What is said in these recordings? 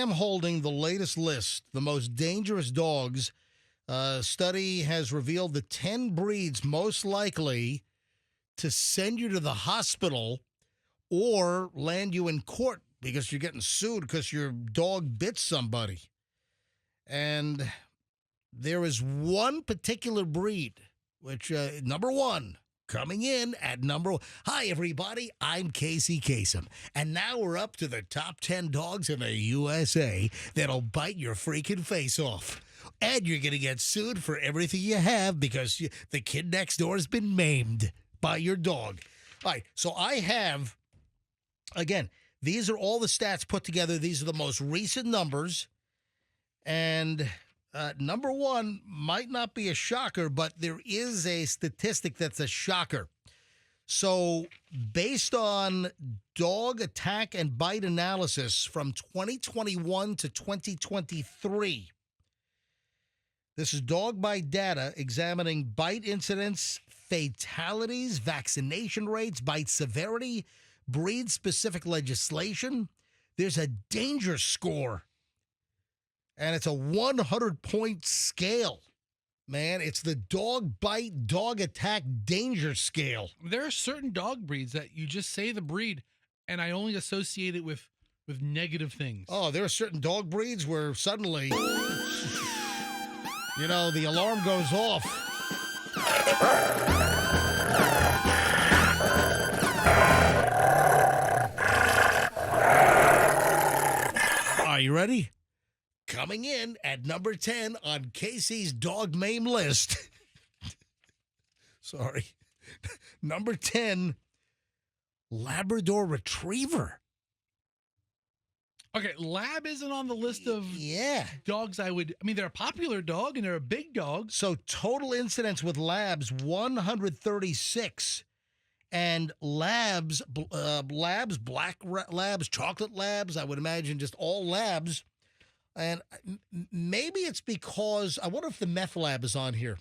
am holding the latest list, the most dangerous dogs. Study has revealed the 10 breeds most likely to send you to the hospital or land you in court because you're getting sued because your dog bit somebody. And there is one particular breed, which, number one, coming in at number one. Hi, everybody. I'm Casey Kasem. And now we're up to the top 10 dogs in the USA that'll bite your freaking face off. And you're going to get sued for everything you have because the kid next door has been maimed by your dog. All right, so I have, again, these are all the stats put together. These are the most recent numbers. And number one might not be a shocker, but there is a statistic that's a shocker. So based on dog attack and bite analysis from 2021 to 2023, this is dog bite data examining bite incidents, fatalities, vaccination rates, bite severity, breed-specific legislation. There's a danger score, and it's a 100-point scale. Man, it's the dog bite, dog attack danger scale. There are certain dog breeds that you just say the breed, and I only associate it with negative things. Oh, there are certain dog breeds where suddenly, you know, the alarm goes off. Are you ready? Coming in at number 10 on Casey's dog maim list. Sorry. Number 10, Labrador Retriever. Okay, Lab isn't on the list of dogs I mean, they're a popular dog and they're a big dog. So total incidents with Labs, 136. And Labs, black Labs, chocolate Labs, I would imagine just all Labs. And maybe it's because, I wonder if the meth lab is on here.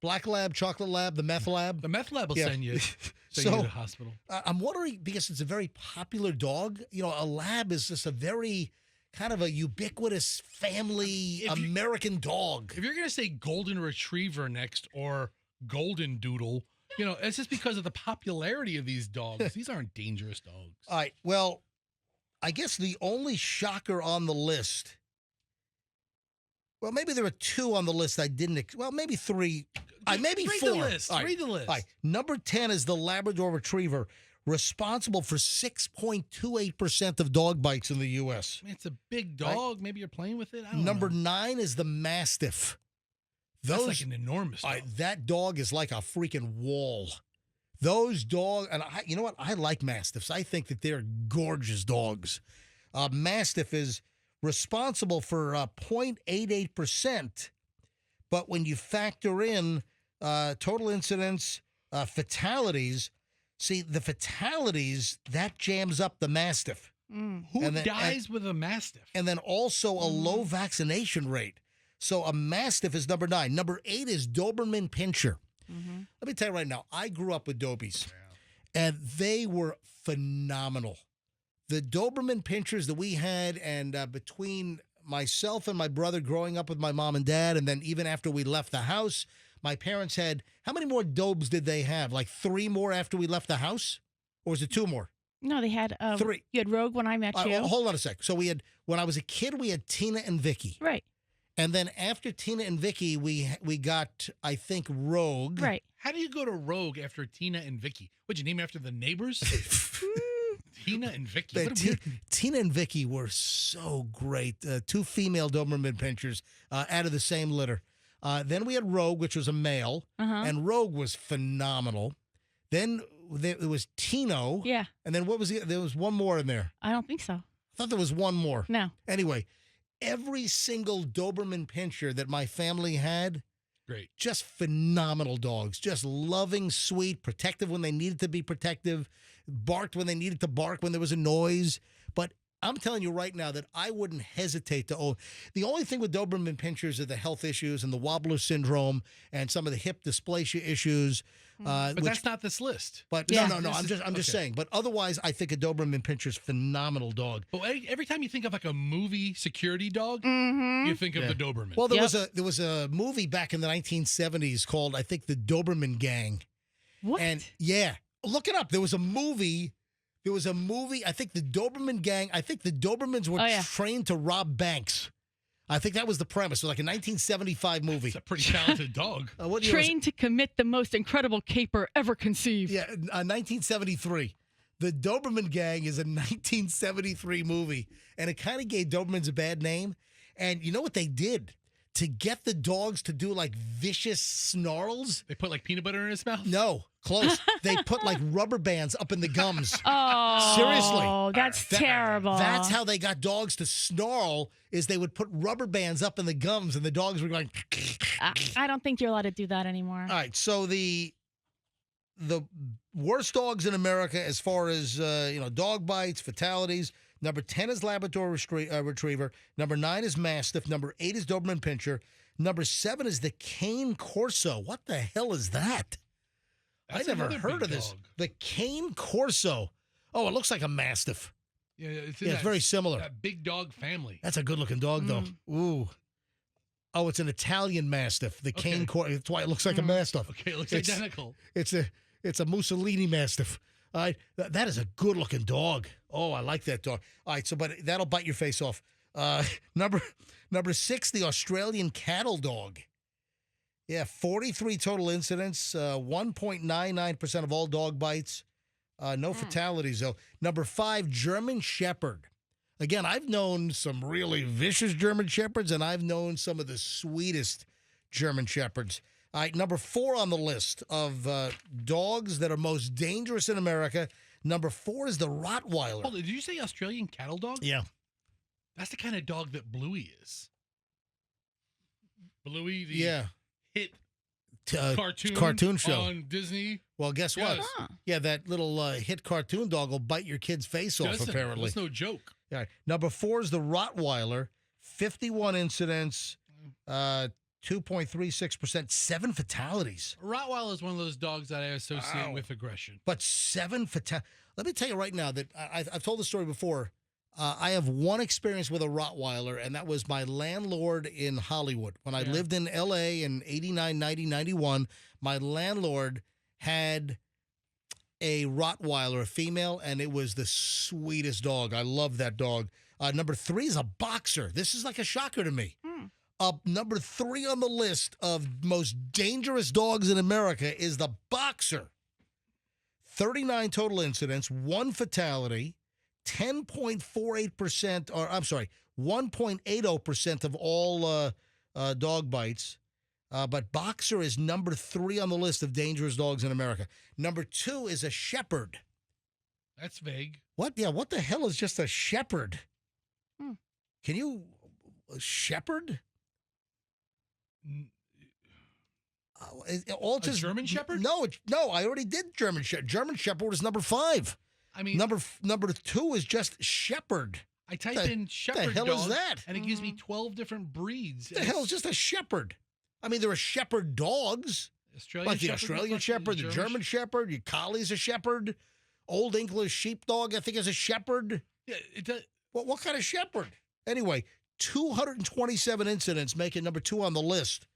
Black lab, chocolate lab, the meth lab. The meth lab will send you to the hospital. I'm wondering, because it's a very popular dog, you know, a lab is just a very kind of a ubiquitous family American dog. If you're going to say golden retriever next or golden doodle, you know, it's just because of the popularity of these dogs. These aren't dangerous dogs. All right, well, I guess the only shocker on the list, well, maybe there are two on the list I didn't, well, maybe three, maybe Read four. The list. All right. Read the list. All right. Number 10 is the Labrador Retriever, responsible for 6.28% of dog bites in the U.S. I mean, it's a big dog. Right? Maybe you're playing with it. I don't Number know. 9 is the Mastiff. That's like an enormous dog. That dog is like a freaking wall. Those dogs, and you know what? I like Mastiffs. I think that they're gorgeous dogs. Mastiff is responsible for 0.88%, but when you factor in total incidents, fatalities, see, the fatalities, that jams up the Mastiff. Who dies with a Mastiff? And then also a low vaccination rate. So a Mastiff is number 9. Number 8 is Doberman Pinscher. Let me tell you right now, I grew up with Dobies, and they were phenomenal. The Doberman Pinschers that we had, and between myself and my brother growing up with my mom and dad, and then even after we left the house, my parents had, how many more Dobes did they have? Like 3 more after we left the house? Or was it 2 more? No, they had 3. You had Rogue when I met you. Hold on a sec. So we had, when I was a kid, we had Tina and Vicky. Right. And then after Tina and Vicky, we got, I think, Rogue. Right. How do you go to Rogue after Tina and Vicky? Would you name after the neighbors? Tina and Vicky. Tina and Vicky were so great. 2 female Doberman Pinschers out of the same litter. Then we had Rogue, which was a male, and Rogue was phenomenal. Then there was Tino. Yeah. And then what was there was one more in there. I don't think so. I thought there was one more. No. Anyway, every single Doberman Pinscher that my family had, great, just phenomenal dogs. Just loving, sweet, protective when they needed to be protective, barked when they needed to bark when there was a noise. But I'm telling you right now that I wouldn't hesitate to own. The only thing with Doberman Pinschers are the health issues and the wobbler syndrome and some of the hip dysplasia issues. But that's not this list. But Yeah. no. I'm just Okay. saying. But otherwise, I think a Doberman Pinscher's phenomenal dog. But every time you think of like a movie security dog, Mm-hmm. you think of the Doberman. Well, there Yep. was a movie back in the 1970s called, I think, The Doberman Gang. What? And yeah, look it up. There was a movie. I think the Doberman Gang. I think the Dobermans were Oh, yeah. trained to rob banks. I think that was the premise. It was like a 1975 movie. it's a pretty talented dog. What year was it? Trained to commit the most incredible caper ever conceived. Yeah, 1973. The Doberman Gang is a 1973 movie, and it kind of gave Dobermans a bad name. And you know what they did to get the dogs to do like vicious snarls? They put like peanut butter in his mouth. No, close. They put like rubber bands up in the gums. Oh, Seriously. that's That- terrible. That's how they got dogs to snarl. Is they would put rubber bands up in the gums, and the dogs were going. I don't think you're allowed to do that anymore. All right, so the worst dogs in America as far as dog bites, fatalities. Number 10 is Labrador Retriever. Number 9 is Mastiff. Number 8 is Doberman Pinscher. Number 7 is the Cane Corso. What the hell is that? That's I never another heard big of this. dog. The Cane Corso. Oh, it looks like a Mastiff. Yeah, it's, Yeah, it's very similar. That big dog family. That's a good-looking dog, though. Ooh. Oh, it's an Italian Mastiff. The Cane Okay. Corso. That's why it looks like a Mastiff. Okay, it looks It's- identical. It's a Mussolini Mastiff. All right, that is a good-looking dog. Oh, I like that dog. All right, but that'll bite your face off. Number 6, the Australian cattle dog. Yeah, 43 total incidents, 1.99% of all dog bites. No fatalities, though. Number 5, German Shepherd. Again, I've known some really vicious German Shepherds, and I've known some of the sweetest German Shepherds. All right, number 4 on the list of dogs that are most dangerous in America. Number 4 is the Rottweiler. Hold on, did you say Australian cattle dog? Yeah. That's the kind of dog that Bluey is. Bluey, the Yeah. hit Cartoon cartoon show. on Disney. Well, guess what? Yes. Huh. Yeah, that little hit cartoon dog will bite your kid's face off, Doesn't. apparently. That's no joke. All right. Number 4 is the Rottweiler. 51 incidents, 2.36%, 7 fatalities. Rottweiler is one of those dogs that I associate Wow. with aggression. But 7 fatalities. Let me tell you right now that I've told the story before. I have one experience with a Rottweiler, and that was my landlord in Hollywood. When I Yeah. lived in L.A. in 89, 90, 91, my landlord had a Rottweiler, a female, and it was the sweetest dog. I love that dog. Number 3 is a boxer. This is like a shocker to me. Number 3 on the list of most dangerous dogs in America is the boxer. 39 total incidents, 1 fatality, 10.48%, or I'm sorry, 1.80% of all dog bites. But boxer is number 3 on the list of dangerous dogs in America. Number 2 is a shepherd. That's vague. What? Yeah, what the hell is just a shepherd? Hmm. Can you a shepherd? All A just German Shepherd? No, no. I already did German Shepherd. German Shepherd is number 5. I mean, Number 2 is just shepherd. I type the- in shepherd hell dog, is that? and it gives me 12 different breeds. What the hell is just a shepherd? I mean, there are shepherd dogs, Australian like the Shepherd, Australian like Shepherd, the German Shepherd, your collie's a shepherd, Old English Sheepdog, I think, is a shepherd. Yeah, it does. What kind of shepherd? Anyway, 227 incidents make it number 2 on the list.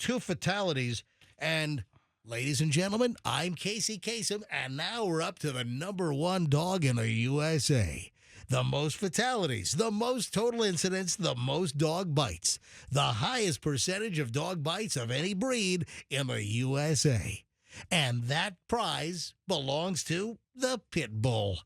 2 fatalities. And ladies and gentlemen, I'm Casey Kasem, and now we're up to the number 1 dog in the USA. The most fatalities, the most total incidents, the most dog bites, the highest percentage of dog bites of any breed in the USA. And that prize belongs to the Pit Bull.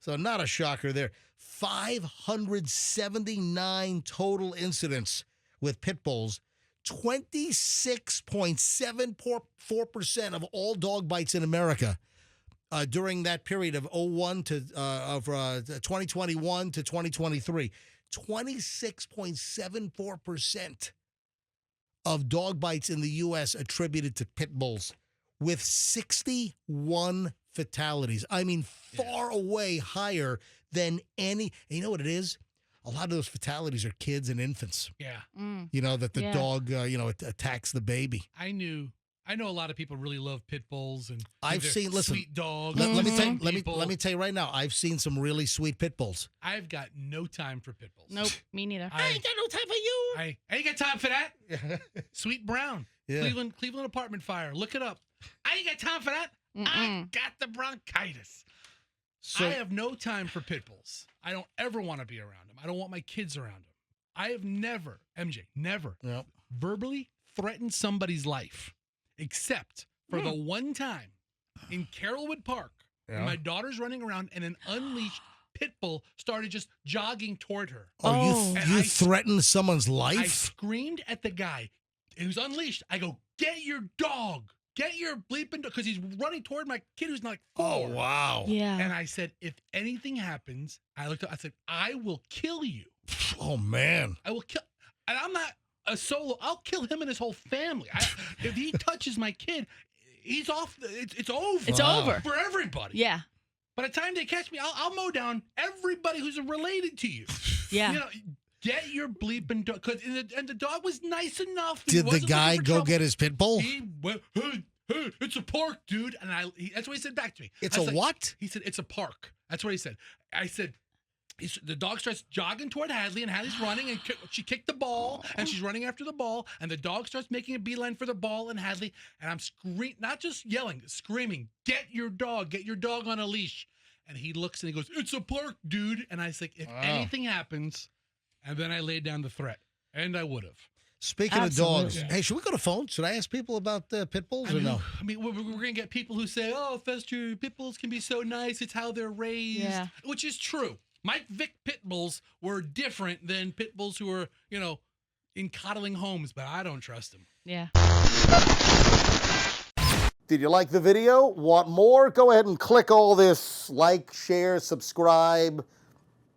So not a shocker there. 579 total incidents with Pit Bulls. 26.74% of all dog bites in America during that period of 2021 to 2023. 26.74% of dog bites in the U.S. attributed to pit bulls, with 61 fatalities. I mean, far away higher than any. And you know what it is? A lot of those fatalities are kids and infants. Yeah. You know, that the Yeah. dog, attacks the baby. I knew I know a lot of people really love pit bulls and I've they're seen. Listen, sweet dogs. let me Some tell people- let me tell you right now. I've seen some really sweet pit bulls. I've got no time for pit bulls. Nope, me neither. I got no time for you. I ain't got time for that. Sweet Brown, Yeah. Cleveland apartment fire. Look it up. I ain't got time for that. I Mm-mm. got the bronchitis. So I have no time for pit bulls. I don't ever want to be around them. I don't want my kids around them. I have never, MJ, never Yep. verbally threatened somebody's life, except for the one time in Carrollwood Park when Yeah. my daughter's running around and an unleashed pit bull started just jogging toward her. Oh, Oh. you And you I- threatened someone's I life? screamed at the guy. It was unleashed. I go, get your dog. Get your bleeping dog. Because he's running toward my kid who's like 4. Oh wow. Yeah. And I said, if anything happens, I looked up, I said, I will kill you. Oh man. I will kill. And I'm not a solo. I'll kill him and his whole family. If he touches my kid, he's off. It's over. It's Wow. over. For everybody. Yeah. By the time they catch me, I'll mow down everybody who's related to you. Yeah. You know, get your bleeping dog. And the dog was nice enough. He Did the wasn't guy looking for go trouble. get his pit bull? He went, hey, it's a park, dude. And that's what he said back to me. It's I a said- what? He said, it's a park. That's what he said. I said, the dog starts jogging toward Hadley, and Hadley's running, and she kicked the ball, and she's running after the ball, and the dog starts making a beeline for the ball and Hadley, and I'm screaming, not just yelling, screaming, get your dog on a leash. And he looks and he goes, it's a park, dude. And I said, if Wow. anything happens, and then I laid down the threat, and I would have. Speaking of dogs, Absolutely. hey, should we go to phones? Should I ask people about pit bulls or no? I mean, we're going to get people who say, oh, Fester, pit bulls can be so nice. It's how they're raised, Yeah. which is true. Mike Vick pit bulls were different than pit bulls who were, in coddling homes, but I don't trust them. Yeah. Did you like the video? Want more? Go ahead and click all this like, share, subscribe,